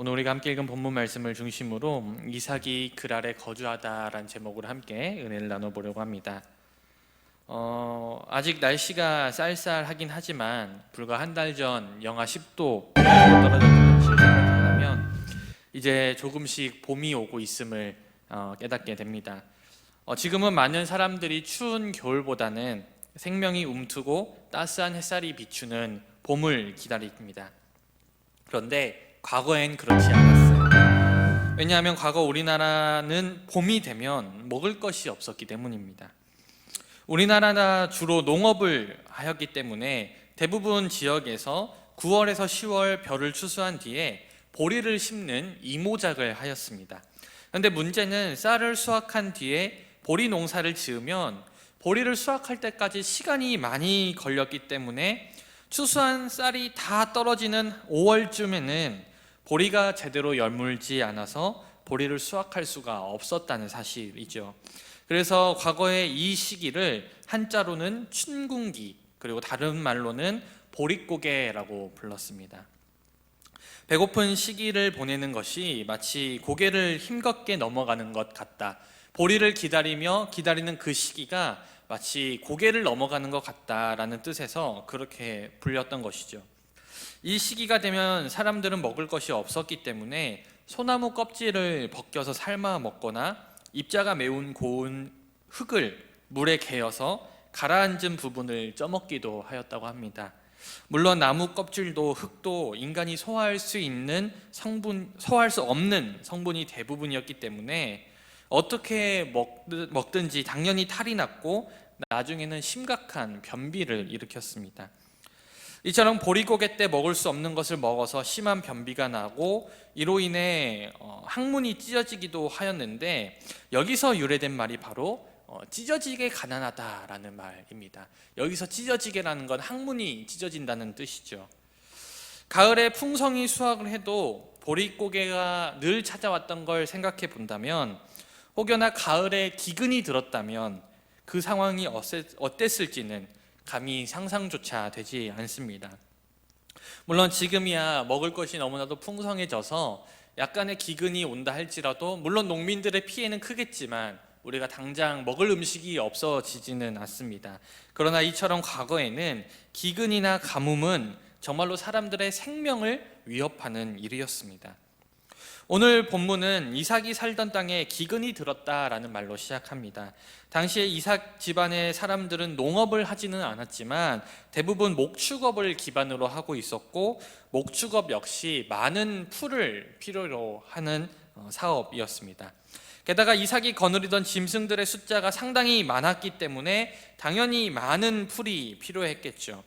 오늘 우리가 함께 읽은 본문 말씀을 중심으로 이삭이 그랄에 거주하다라는 제목으로 함께 은혜를 나눠보려고 합니다. 아직 날씨가 쌀쌀하긴 하지만 불과 한 달 전 영하 10도 떨어졌던 실생각을 하면 이제 조금씩 봄이 오고 있음을 깨닫게 됩니다. 지금은 많은 사람들이 추운 겨울보다는 생명이 움트고 따스한 햇살이 비추는 봄을 기다립니다. 그런데 과거엔 그렇지 않았어요. 왜냐하면 과거 우리나라는 봄이 되면 먹을 것이 없었기 때문입니다. 우리나라가 주로 농업을 하였기 때문에 대부분 지역에서 9월에서 10월 벼를 추수한 뒤에 보리를 심는 이모작을 하였습니다. 그런데 문제는 쌀을 수확한 뒤에 보리 농사를 지으면 보리를 수확할 때까지 시간이 많이 걸렸기 때문에 추수한 쌀이 다 떨어지는 5월쯤에는 보리가 제대로 열물지 않아서 보리를 수확할 수가 없었다는 사실이죠. 그래서 과거에 이 시기를 한자로는 춘궁기, 그리고 다른 말로는 보릿고개라고 불렀습니다. 배고픈 시기를 보내는 것이 마치 고개를 힘겹게 넘어가는 것 같다. 보리를 기다리는 그 시기가 마치 고개를 넘어가는 것 같다라는 뜻에서 그렇게 불렸던 것이죠. 이 시기가 되면 사람들은 먹을 것이 없었기 때문에 소나무 껍질을 벗겨서 삶아 먹거나 입자가 매운 고운 흙을 물에 개어서 가라앉은 부분을 쪄먹기도 하였다고 합니다. 물론 나무 껍질도 흙도 인간이 소화할 수 없는 성분이 대부분이었기 때문에 어떻게 먹든지 당연히 탈이 났고 나중에는 심각한 변비를 일으켰습니다. 이처럼 보릿고개 때 먹을 수 없는 것을 먹어서 심한 변비가 나고 이로 인해 항문이 찢어지기도 하였는데, 여기서 유래된 말이 바로 찢어지게 가난하다라는 말입니다. 여기서 찢어지게라는 건 항문이 찢어진다는 뜻이죠. 가을에 풍성히 수확을 해도 보릿고개가 늘 찾아왔던 걸 생각해 본다면, 혹여나 가을에 기근이 들었다면 그 상황이 어땠을지는 감히 상상조차 되지 않습니다. 물론 지금이야 먹을 것이 너무나도 풍성해져서 약간의 기근이 온다 할지라도 물론 농민들의 피해는 크겠지만 우리가 당장 먹을 음식이 없어지지는 않습니다. 그러나 이처럼 과거에는 기근이나 가뭄은 정말로 사람들의 생명을 위협하는 일이었습니다. 오늘 본문은 이삭이 살던 땅에 기근이 들었다라는 말로 시작합니다. 당시에 이삭 집안의 사람들은 농업을 하지는 않았지만 대부분 목축업을 기반으로 하고 있었고, 목축업 역시 많은 풀을 필요로 하는 사업이었습니다. 게다가 이삭이 거느리던 짐승들의 숫자가 상당히 많았기 때문에 당연히 많은 풀이 필요했겠죠.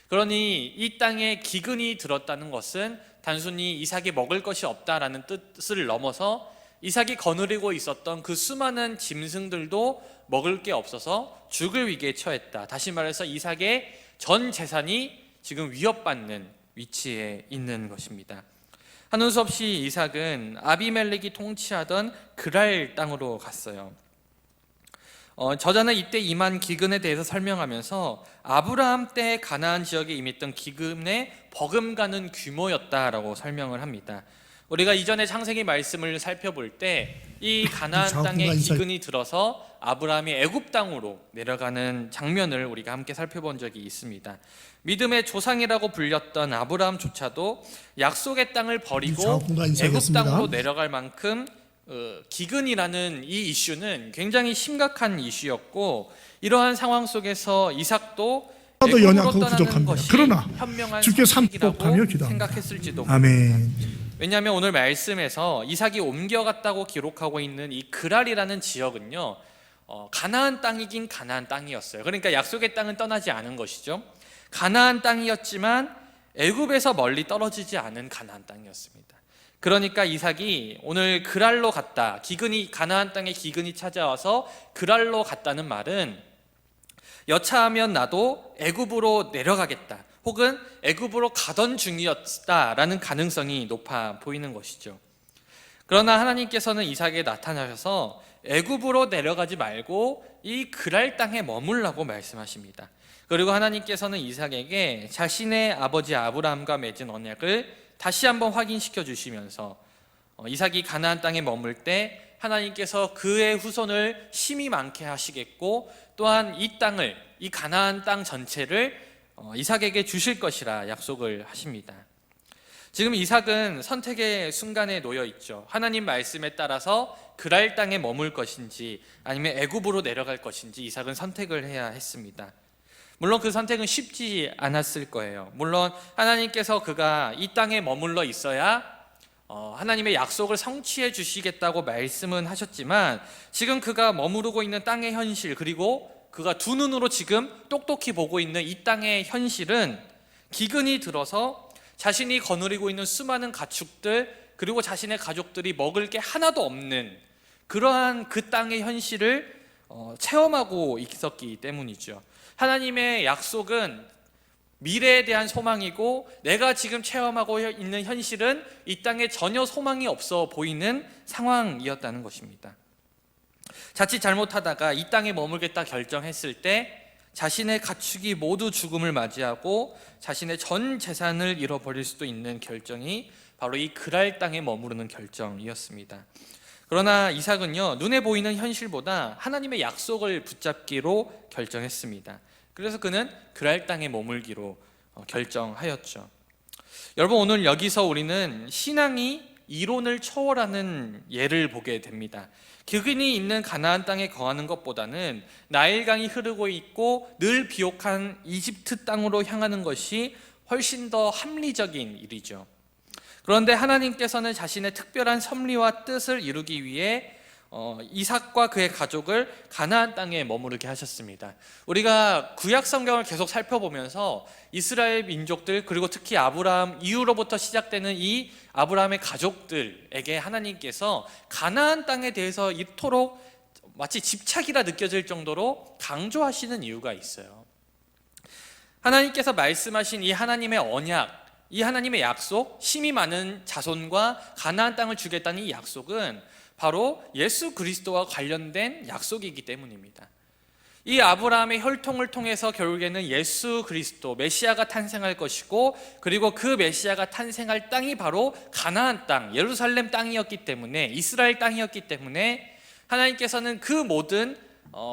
그러니 이 땅에 기근이 들었다는 것은 단순히 이삭이 먹을 것이 없다라는 뜻을 넘어서 이삭이 거느리고 있었던 그 수많은 짐승들도 먹을 게 없어서 죽을 위기에 처했다. 다시 말해서 이삭의 전 재산이 지금 위협받는 위치에 있는 것입니다. 하는 수 없이 이삭은 아비멜렉이 통치하던 그랄 땅으로 갔어요. 저자는 이때 임한 기근에 대해서 설명하면서 아브라함 때 가나안 지역에 임했던 기근의 버금가는 규모였다라고 설명을 합니다. 우리가 이전에 창세기 말씀을 살펴볼 때 이 가나안 땅에 기근이 들어서 아브라함이 애굽 땅으로 내려가는 장면을 우리가 함께 살펴본 적이 있습니다. 믿음의 조상이라고 불렸던 아브라함조차도 약속의 땅을 버리고 애굽 땅으로 내려갈 만큼 기근이라는 이 이슈는 굉장히 심각한 이슈였고, 이러한 상황 속에서 이삭도 애굽으로 떠나는 것이 현명한 선택이라고 생각했을지도 모릅니다. 아멘. 왜냐하면 오늘 말씀에서 이삭이 옮겨갔다고 기록하고 있는 이 그랄이라는 지역은요, 가나안 땅이긴 가나안 땅이었어요. 그러니까 약속의 땅은 떠나지 않은 것이죠. 가나안 땅이었지만 애굽에서 멀리 떨어지지 않은 가나안 땅이었습니다. 그러니까 이삭이 오늘 그랄로 갔다, 가나안 땅에 기근이 찾아와서 그랄로 갔다는 말은 여차하면 나도 애굽으로 내려가겠다, 혹은 애굽으로 가던 중이었다라는 가능성이 높아 보이는 것이죠. 그러나 하나님께서는 이삭에게 나타나셔서 애굽으로 내려가지 말고 이 그랄 땅에 머물라고 말씀하십니다. 그리고 하나님께서는 이삭에게 자신의 아버지 아브라함과 맺은 언약을 다시 한번 확인시켜 주시면서 이삭이 가나안 땅에 머물 때 하나님께서 그의 후손을 심히 많게 하시겠고 또한 이 땅을, 이 가나안 땅 전체를 이삭에게 주실 것이라 약속을 하십니다. 지금 이삭은 선택의 순간에 놓여 있죠. 하나님 말씀에 따라서 그랄 땅에 머물 것인지 아니면 애굽으로 내려갈 것인지 이삭은 선택을 해야 했습니다. 물론 그 선택은 쉽지 않았을 거예요. 물론 하나님께서 그가 이 땅에 머물러 있어야 하나님의 약속을 성취해 주시겠다고 말씀은 하셨지만 지금 그가 머무르고 있는 땅의 현실, 그리고 그가 두 눈으로 지금 똑똑히 보고 있는 이 땅의 현실은 기근이 들어서 자신이 거느리고 있는 수많은 가축들, 그리고 자신의 가족들이 먹을 게 하나도 없는 그러한 그 땅의 현실을 체험하고 있었기 때문이죠. 하나님의 약속은 미래에 대한 소망이고 내가 지금 체험하고 있는 현실은 이 땅에 전혀 소망이 없어 보이는 상황이었다는 것입니다. 자칫 잘못하다가 이 땅에 머물겠다 결정했을 때 자신의 가축이 모두 죽음을 맞이하고 자신의 전 재산을 잃어버릴 수도 있는 결정이 바로 이 그랄 땅에 머무르는 결정이었습니다. 그러나 이삭은요, 눈에 보이는 현실보다 하나님의 약속을 붙잡기로 결정했습니다. 그래서 그는 그랄 땅에 머물기로 결정하였죠. 여러분, 오늘 여기서 우리는 신앙이 이론을 초월하는 예를 보게 됩니다. 기근이 있는 가나안 땅에 거하는 것보다는 나일강이 흐르고 있고 늘 비옥한 이집트 땅으로 향하는 것이 훨씬 더 합리적인 일이죠. 그런데 하나님께서는 자신의 특별한 섭리와 뜻을 이루기 위해 이삭과 그의 가족을 가나안 땅에 머무르게 하셨습니다. 우리가 구약 성경을 계속 살펴보면서 이스라엘 민족들, 그리고 특히 아브라함 이후로부터 시작되는 이 아브라함의 가족들에게 하나님께서 가나안 땅에 대해서 이토록 마치 집착이라 느껴질 정도로 강조하시는 이유가 있어요. 하나님께서 말씀하신 이 하나님의 언약, 이 하나님의 약속, 심히 많은 자손과 가나안 땅을 주겠다는 이 약속은 바로 예수 그리스도와 관련된 약속이기 때문입니다. 이 아브라함의 혈통을 통해서 결국에는 예수 그리스도 메시아가 탄생할 것이고, 그리고 그 메시아가 탄생할 땅이 바로 가나안 땅, 예루살렘 땅이었기 때문에, 이스라엘 땅이었기 때문에 하나님께서는 그 모든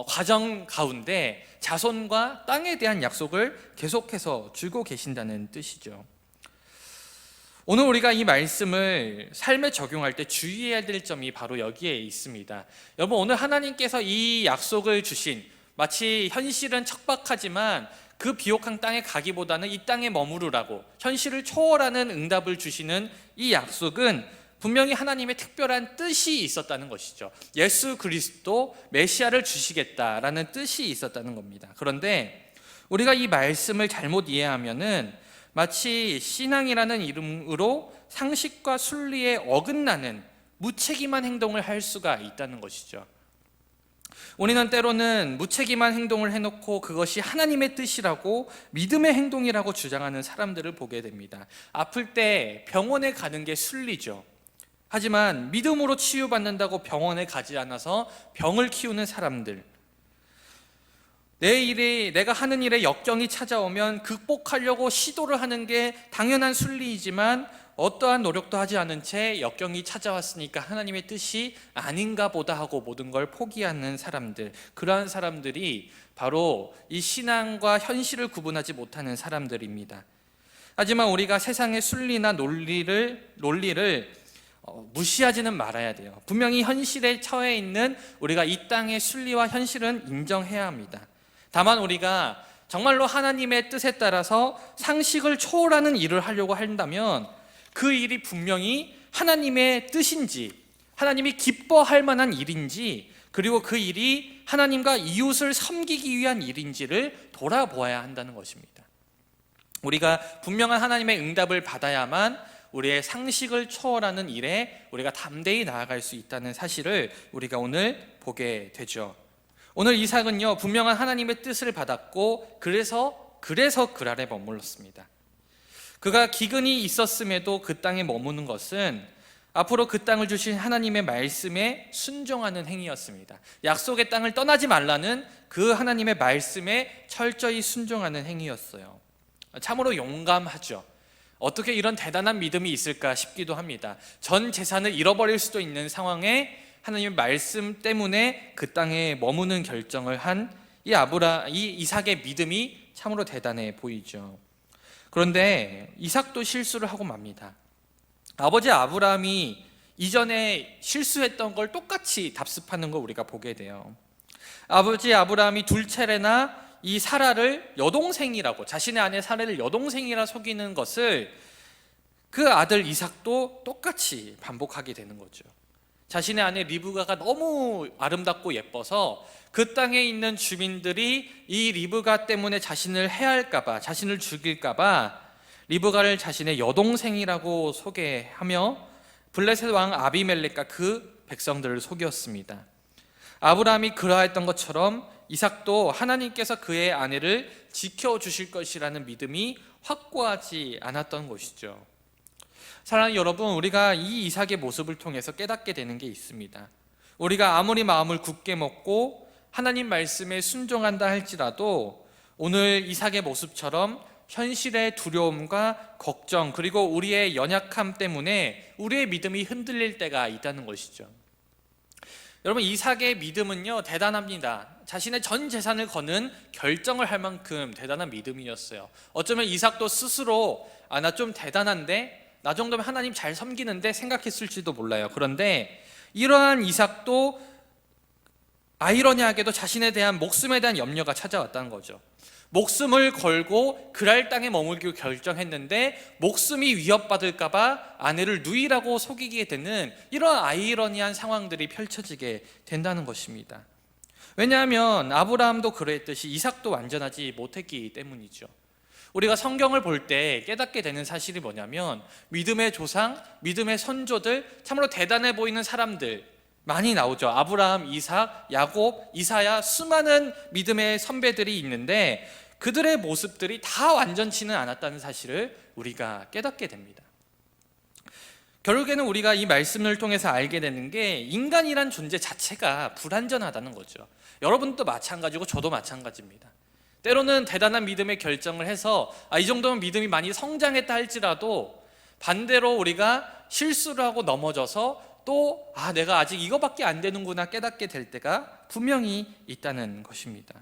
과정 가운데 자손과 땅에 대한 약속을 계속해서 주고 계신다는 뜻이죠. 오늘 우리가 이 말씀을 삶에 적용할 때 주의해야 될 점이 바로 여기에 있습니다. 여러분, 오늘 하나님께서 이 약속을 주신, 마치 현실은 척박하지만 그 비옥한 땅에 가기보다는 이 땅에 머무르라고 현실을 초월하는 응답을 주시는 이 약속은 분명히 하나님의 특별한 뜻이 있었다는 것이죠. 예수 그리스도 메시아를 주시겠다라는 뜻이 있었다는 겁니다. 그런데 우리가 이 말씀을 잘못 이해하면은 마치 신앙이라는 이름으로 상식과 순리에 어긋나는 무책임한 행동을 할 수가 있다는 것이죠. 우리는 때로는 무책임한 행동을 해놓고 그것이 하나님의 뜻이라고, 믿음의 행동이라고 주장하는 사람들을 보게 됩니다. 아플 때 병원에 가는 게 순리죠. 하지만 믿음으로 치유받는다고 병원에 가지 않아서 병을 키우는 사람들, 내가 하는 일에 역경이 찾아오면 극복하려고 시도를 하는 게 당연한 순리이지만 어떠한 노력도 하지 않은 채 역경이 찾아왔으니까 하나님의 뜻이 아닌가 보다 하고 모든 걸 포기하는 사람들, 그러한 사람들이 바로 이 신앙과 현실을 구분하지 못하는 사람들입니다. 하지만 우리가 세상의 순리나 논리를 무시하지는 말아야 돼요. 분명히 현실에 처해 있는 우리가 이 땅의 순리와 현실은 인정해야 합니다. 다만 우리가 정말로 하나님의 뜻에 따라서 상식을 초월하는 일을 하려고 한다면 그 일이 분명히 하나님의 뜻인지, 하나님이 기뻐할 만한 일인지, 그리고 그 일이 하나님과 이웃을 섬기기 위한 일인지를 돌아보아야 한다는 것입니다. 우리가 분명한 하나님의 응답을 받아야만 우리의 상식을 초월하는 일에 우리가 담대히 나아갈 수 있다는 사실을 우리가 오늘 보게 되죠. 오늘 이삭은요, 분명한 하나님의 뜻을 받았고 그래서 그랄에 머물렀습니다. 그가 기근이 있었음에도 그 땅에 머무는 것은 앞으로 그 땅을 주신 하나님의 말씀에 순종하는 행위였습니다. 약속의 땅을 떠나지 말라는 그 하나님의 말씀에 철저히 순종하는 행위였어요. 참으로 용감하죠. 어떻게 이런 대단한 믿음이 있을까 싶기도 합니다. 전 재산을 잃어버릴 수도 있는 상황에 하나님의 말씀 때문에 그 땅에 머무는 결정을 한 이 이삭의 믿음이 참으로 대단해 보이죠. 그런데 이삭도 실수를 하고 맙니다. 아버지 아브라함이 이전에 실수했던 걸 똑같이 답습하는 걸 우리가 보게 돼요. 아버지 아브라함이 둘째나 이 사라를 여동생이라고, 자신의 아내 사라를 여동생이라 속이는 것을 그 아들 이삭도 똑같이 반복하게 되는 거죠. 자신의 아내 리브가가 너무 아름답고 예뻐서 그 땅에 있는 주민들이 이 리브가 때문에 자신을 해할까봐, 자신을 죽일까봐 리브가를 자신의 여동생이라고 소개하며 블레셋 왕 아비멜렉과 그 백성들을 속였습니다. 아브라함이 그러했던 것처럼 이삭도 하나님께서 그의 아내를 지켜주실 것이라는 믿음이 확고하지 않았던 것이죠. 사랑하는 여러분, 우리가 이 이삭의 모습을 통해서 깨닫게 되는 게 있습니다. 우리가 아무리 마음을 굳게 먹고 하나님 말씀에 순종한다 할지라도 오늘 이삭의 모습처럼 현실의 두려움과 걱정, 그리고 우리의 연약함 때문에 우리의 믿음이 흔들릴 때가 있다는 것이죠. 여러분, 이삭의 믿음은요 대단합니다. 자신의 전 재산을 거는 결정을 할 만큼 대단한 믿음이었어요. 어쩌면 이삭도 스스로 나 좀 대단한데, 나 정도면 하나님 잘 섬기는데 생각했을지도 몰라요. 그런데 이러한 이삭도 아이러니하게도 자신에 대한 목숨에 대한 염려가 찾아왔다는 거죠. 목숨을 걸고 그랄 땅에 머물기로 결정했는데 목숨이 위협받을까봐 아내를 누이라고 속이게 되는 이런 아이러니한 상황들이 펼쳐지게 된다는 것입니다. 왜냐하면 아브라함도 그랬듯이 이삭도 완전하지 못했기 때문이죠. 우리가 성경을 볼 때 깨닫게 되는 사실이 뭐냐면 믿음의 조상, 믿음의 선조들, 참으로 대단해 보이는 사람들 많이 나오죠. 아브라함, 이삭, 야곱, 이사야, 수많은 믿음의 선배들이 있는데 그들의 모습들이 다 완전치는 않았다는 사실을 우리가 깨닫게 됩니다. 결국에는 우리가 이 말씀을 통해서 알게 되는 게 인간이란 존재 자체가 불완전하다는 거죠. 여러분도 마찬가지고 저도 마찬가지입니다. 때로는 대단한 믿음의 결정을 해서 이 정도면 믿음이 많이 성장했다 할지라도 반대로 우리가 실수를 하고 넘어져서 또 내가 아직 이거밖에 안 되는구나 깨닫게 될 때가 분명히 있다는 것입니다.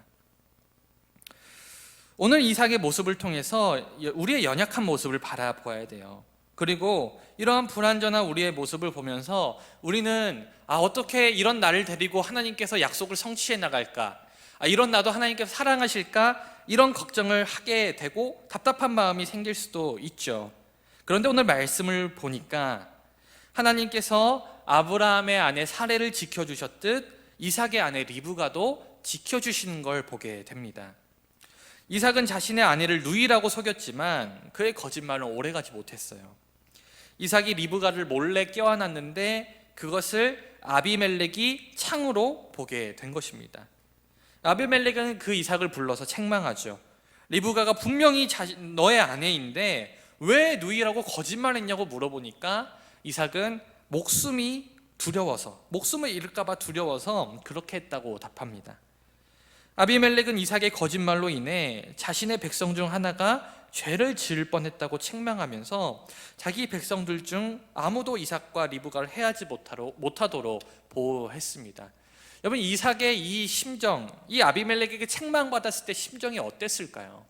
오늘 이삭의 모습을 통해서 우리의 연약한 모습을 바라보아야 돼요. 그리고 이러한 불완전한 우리의 모습을 보면서 우리는 어떻게 이런 나를 데리고 하나님께서 약속을 성취해 나갈까, 이런 나도 하나님께서 사랑하실까, 이런 걱정을 하게 되고 답답한 마음이 생길 수도 있죠. 그런데 오늘 말씀을 보니까 하나님께서 아브라함의 아내 사레를 지켜주셨듯 이삭의 아내 리브가도 지켜주시는 걸 보게 됩니다. 이삭은 자신의 아내를 누이라고 속였지만 그의 거짓말은 오래가지 못했어요. 이삭이 리브가를 몰래 껴안았는데 그것을 아비멜렉이 창으로 보게 된 것입니다. 아비멜렉은 그 이삭을 불러서 책망하죠. 리브가가 분명히 너의 아내인데 왜 누이라고 거짓말했냐고 물어보니까 이삭은 목숨을 잃을까봐 두려워서 그렇게 했다고 답합니다. 아비멜렉은 이삭의 거짓말로 인해 자신의 백성 중 하나가 죄를 지을 뻔했다고 책망하면서 자기 백성들 중 아무도 이삭과 리브가를 해하지 못하도록 보호했습니다. 여러분, 이삭의 이 심정, 이 아비멜렉에게 책망받았을 때 심정이 어땠을까요?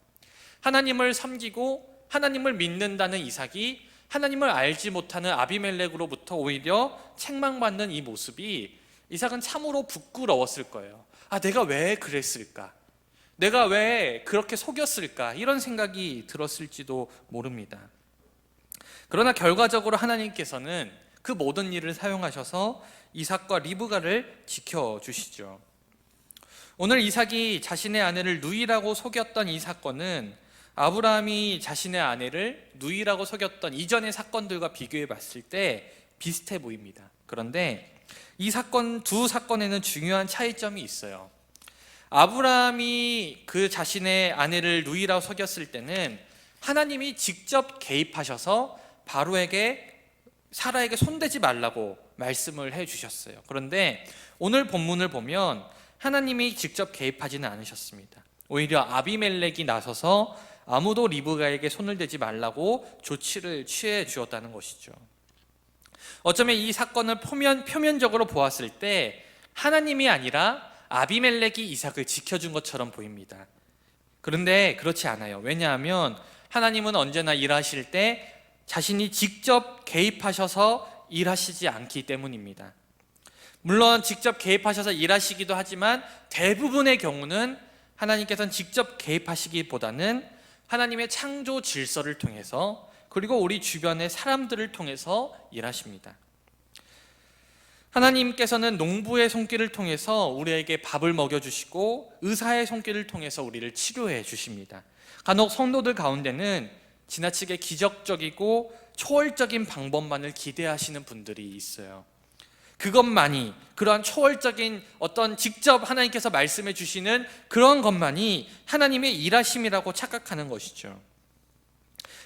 하나님을 섬기고 하나님을 믿는다는 이삭이 하나님을 알지 못하는 아비멜렉으로부터 오히려 책망받는 이 모습이 이삭은 참으로 부끄러웠을 거예요. 내가 왜 그랬을까? 내가 왜 그렇게 속였을까? 이런 생각이 들었을지도 모릅니다. 그러나 결과적으로 하나님께서는 그 모든 일을 사용하셔서 이삭과 리브가를 지켜주시죠. 오늘 이삭이 자신의 아내를 누이라고 속였던 이 사건은 아브라함이 자신의 아내를 누이라고 속였던 이전의 사건들과 비교해 봤을 때 비슷해 보입니다. 그런데 이 두 사건에는 중요한 차이점이 있어요. 아브라함이 그 자신의 아내를 누이라고 속였을 때는 하나님이 직접 개입하셔서 사라에게 손대지 말라고 말씀을 해주셨어요. 그런데 오늘 본문을 보면 하나님이 직접 개입하지는 않으셨습니다. 오히려 아비멜렉이 나서서 아무도 리브가에게 손을 대지 말라고 조치를 취해 주었다는 것이죠. 어쩌면 이 사건을 표면적으로 보았을 때 하나님이 아니라 아비멜렉이 이삭을 지켜준 것처럼 보입니다. 그런데 그렇지 않아요. 왜냐하면 하나님은 언제나 일하실 때 자신이 직접 개입하셔서 일하시지 않기 때문입니다. 물론 직접 개입하셔서 일하시기도 하지만 대부분의 경우는 하나님께서는 직접 개입하시기보다는 하나님의 창조 질서를 통해서, 그리고 우리 주변의 사람들을 통해서 일하십니다. 하나님께서는 농부의 손길을 통해서 우리에게 밥을 먹여주시고 의사의 손길을 통해서 우리를 치료해 주십니다. 간혹 성도들 가운데는 지나치게 기적적이고 초월적인 방법만을 기대하시는 분들이 있어요. 그것만이, 그러한 초월적인 어떤 직접 하나님께서 말씀해 주시는 그런 것만이 하나님의 일하심이라고 착각하는 것이죠.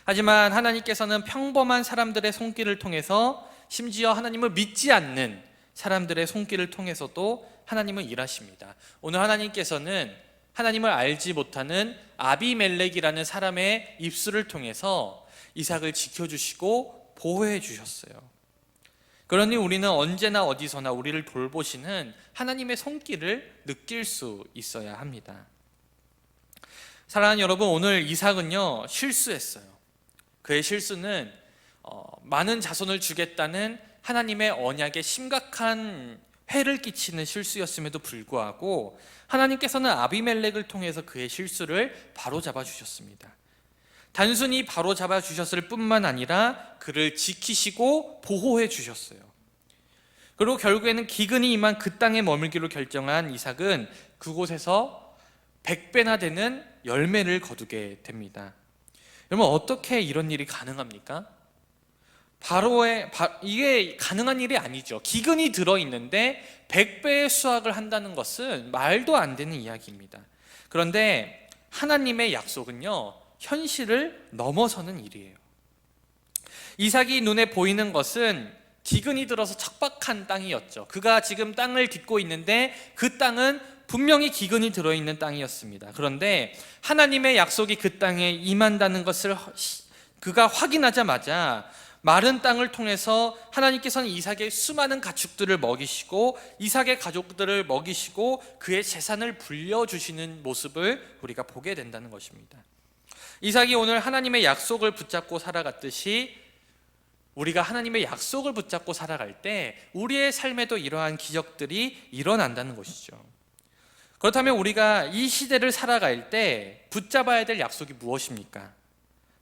하지만 하나님께서는 평범한 사람들의 손길을 통해서, 심지어 하나님을 믿지 않는 사람들의 손길을 통해서도 하나님은 일하십니다. 오늘 하나님께서는 하나님을 알지 못하는 아비멜렉이라는 사람의 입술을 통해서 이삭을 지켜주시고 보호해 주셨어요. 그러니 우리는 언제나 어디서나 우리를 돌보시는 하나님의 손길을 느낄 수 있어야 합니다. 사랑하는 여러분, 오늘 이삭은요 실수했어요. 그의 실수는 많은 자손을 주겠다는 하나님의 언약에 심각한 해를 끼치는 실수였음에도 불구하고 하나님께서는 아비멜렉을 통해서 그의 실수를 바로잡아 주셨습니다. 단순히 바로잡아 주셨을 뿐만 아니라 그를 지키시고 보호해 주셨어요. 그리고 결국에는 기근이 임한 그 땅에 머물기로 결정한 이삭은 그곳에서 100배나 되는 열매를 거두게 됩니다. 여러분, 어떻게 이런 일이 가능합니까? 이게 가능한 일이 아니죠. 기근이 들어있는데 100배의 수확을 한다는 것은 말도 안 되는 이야기입니다. 그런데 하나님의 약속은요 현실을 넘어서는 일이에요. 이삭이 눈에 보이는 것은 기근이 들어서 척박한 땅이었죠. 그가 지금 땅을 딛고 있는데 그 땅은 분명히 기근이 들어있는 땅이었습니다. 그런데 하나님의 약속이 그 땅에 임한다는 것을 그가 확인하자마자 마른 땅을 통해서 하나님께서는 이삭의 수많은 가축들을 먹이시고 이삭의 가족들을 먹이시고 그의 재산을 불려주시는 모습을 우리가 보게 된다는 것입니다. 이삭이 오늘 하나님의 약속을 붙잡고 살아갔듯이 우리가 하나님의 약속을 붙잡고 살아갈 때 우리의 삶에도 이러한 기적들이 일어난다는 것이죠. 그렇다면 우리가 이 시대를 살아갈 때 붙잡아야 될 약속이 무엇입니까?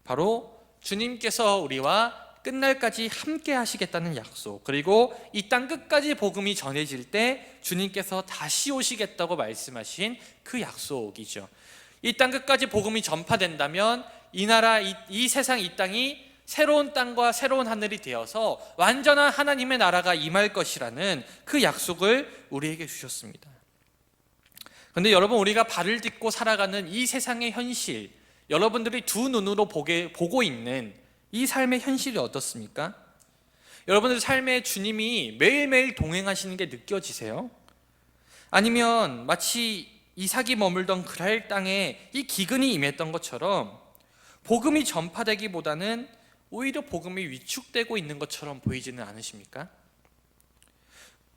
바로 주님께서 우리와 끝날까지 함께 하시겠다는 약속, 그리고 이 땅 끝까지 복음이 전해질 때 주님께서 다시 오시겠다고 말씀하신 그 약속이죠. 이 땅 끝까지 복음이 전파된다면 이 나라, 이 세상, 이 땅이 새로운 땅과 새로운 하늘이 되어서 완전한 하나님의 나라가 임할 것이라는 그 약속을 우리에게 주셨습니다. 그런데 여러분, 우리가 발을 딛고 살아가는 이 세상의 현실, 여러분들이 두 눈으로 보고 있는 이 삶의 현실이 어떻습니까? 여러분들 삶에 주님이 매일매일 동행하시는 게 느껴지세요? 아니면 마치 이삭이 머물던 그랄 땅에 이 기근이 임했던 것처럼 복음이 전파되기보다는 오히려 복음이 위축되고 있는 것처럼 보이지는 않으십니까?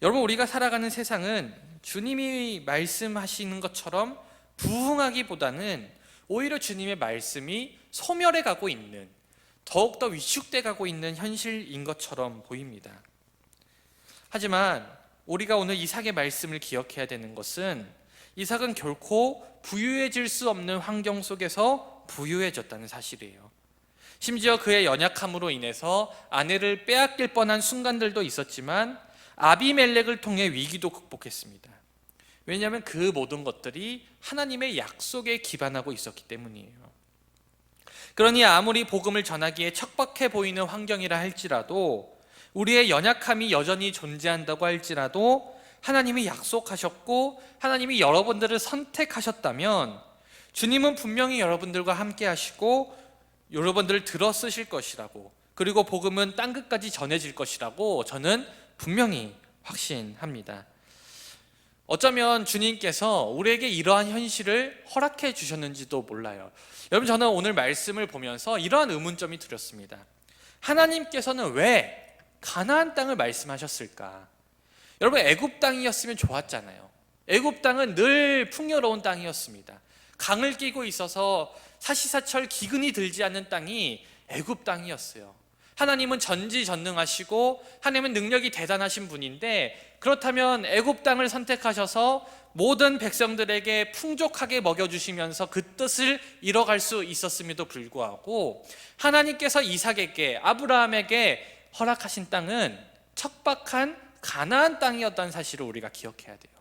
여러분, 우리가 살아가는 세상은 주님이 말씀하시는 것처럼 부흥하기보다는 오히려 주님의 말씀이 소멸해 가고 있는, 더욱더 위축돼 가고 있는 현실인 것처럼 보입니다. 하지만 우리가 오늘 이삭의 말씀을 기억해야 되는 것은 이삭은 결코 부유해질 수 없는 환경 속에서 부유해졌다는 사실이에요. 심지어 그의 연약함으로 인해서 아내를 빼앗길 뻔한 순간들도 있었지만 아비멜렉을 통해 위기도 극복했습니다. 왜냐하면 그 모든 것들이 하나님의 약속에 기반하고 있었기 때문이에요. 그러니 아무리 복음을 전하기에 척박해 보이는 환경이라 할지라도, 우리의 연약함이 여전히 존재한다고 할지라도 하나님이 약속하셨고 하나님이 여러분들을 선택하셨다면 주님은 분명히 여러분들과 함께 하시고 여러분들을 들어 쓰실 것이라고, 그리고 복음은 땅끝까지 전해질 것이라고 저는 분명히 확신합니다. 어쩌면 주님께서 우리에게 이러한 현실을 허락해 주셨는지도 몰라요. 여러분, 저는 오늘 말씀을 보면서 이러한 의문점이 들었습니다. 하나님께서는 왜 가나안 땅을 말씀하셨을까? 여러분, 애굽 땅이었으면 좋았잖아요. 애굽 땅은 늘 풍요로운 땅이었습니다. 강을 끼고 있어서 사시사철 기근이 들지 않는 땅이 애굽 땅이었어요. 하나님은 전지전능하시고 하나님은 능력이 대단하신 분인데, 그렇다면 애굽 땅을 선택하셔서 모든 백성들에게 풍족하게 먹여주시면서 그 뜻을 이뤄갈 수 있었음에도 불구하고 하나님께서 이삭에게, 아브라함에게 허락하신 땅은 척박한 가나안 땅이었다는 사실을 우리가 기억해야 돼요.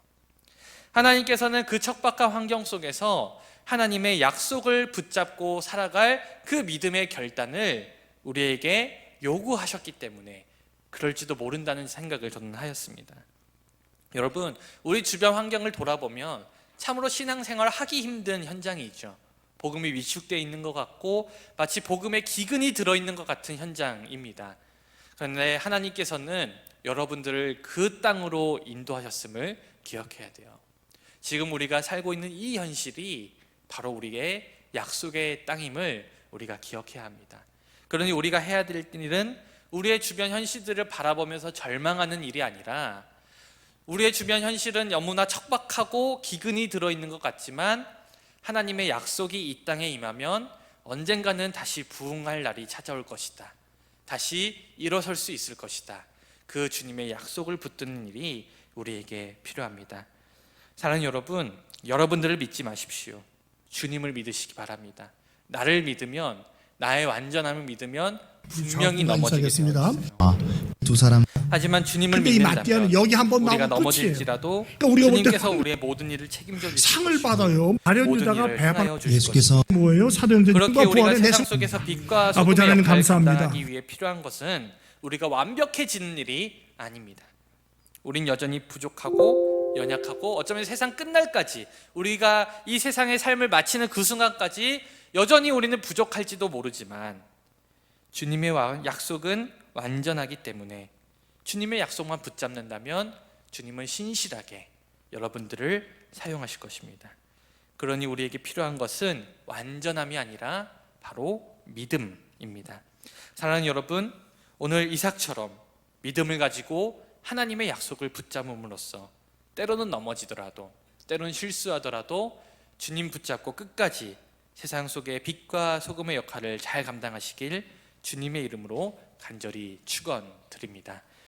하나님께서는 그 척박한 환경 속에서 하나님의 약속을 붙잡고 살아갈 그 믿음의 결단을 우리에게 요구하셨기 때문에 그럴지도 모른다는 생각을 저는 하였습니다. 여러분, 우리 주변 환경을 돌아보면 참으로 신앙생활 하기 힘든 현장이 있죠. 복음이 위축되어 있는 것 같고 마치 복음에 기근이 들어있는 것 같은 현장입니다. 그런데 하나님께서는 여러분들을 그 땅으로 인도하셨음을 기억해야 돼요. 지금 우리가 살고 있는 이 현실이 바로 우리의 약속의 땅임을 우리가 기억해야 합니다. 그러니 우리가 해야 될 일은 우리의 주변 현실들을 바라보면서 절망하는 일이 아니라, 우리의 주변 현실은 너무나 척박하고 기근이 들어있는 것 같지만 하나님의 약속이 이 땅에 임하면 언젠가는 다시 부흥할 날이 찾아올 것이다, 다시 일어설 수 있을 것이다, 그 주님의 약속을 붙드는 일이 우리에게 필요합니다. 사랑하는 여러분, 여러분들을 믿지 마십시오. 주님을 믿으시기 바랍니다. 나를 믿으면, 나의 완전함을 믿으면 분명히 넘어지게 되어 있어요. 두 사람. 하지만 주님을 근데 이 믿는다면 마띠아는 여기 한번 우리가 나오면 넘어질지라도 그러니까 우리가 볼 주님께서 때 우리의 모든 일을 책임져 주실 상을 것이고 받아요. 마련 모든 유다가 일을 배반. 행하여 주실 예수께서 뭐예요? 사도행전 그렇게 6과 우리가 부활의 세상 내성. 속에서 빛과 아버지 소금의 하나님 역할을 감사합니다. 감당하기 위해 필요한 것은 우리가 완벽해지는 일이 아닙니다. 우린 여전히 부족하고 연약하고 어쩌면 세상 끝날까지, 우리가 이 세상의 삶을 마치는 그 순간까지 여전히 우리는 부족할지도 모르지만 주님의 약속은 완전하기 때문에 주님의 약속만 붙잡는다면 주님은 신실하게 여러분들을 사용하실 것입니다. 그러니 우리에게 필요한 것은 완전함이 아니라 바로 믿음입니다. 사랑하는 여러분, 오늘 이삭처럼 믿음을 가지고 하나님의 약속을 붙잡음으로써 때로는 넘어지더라도, 때로는 실수하더라도 주님 붙잡고 끝까지 세상 속의 빛과 소금의 역할을 잘 감당하시길 주님의 이름으로 간절히 축원드립니다.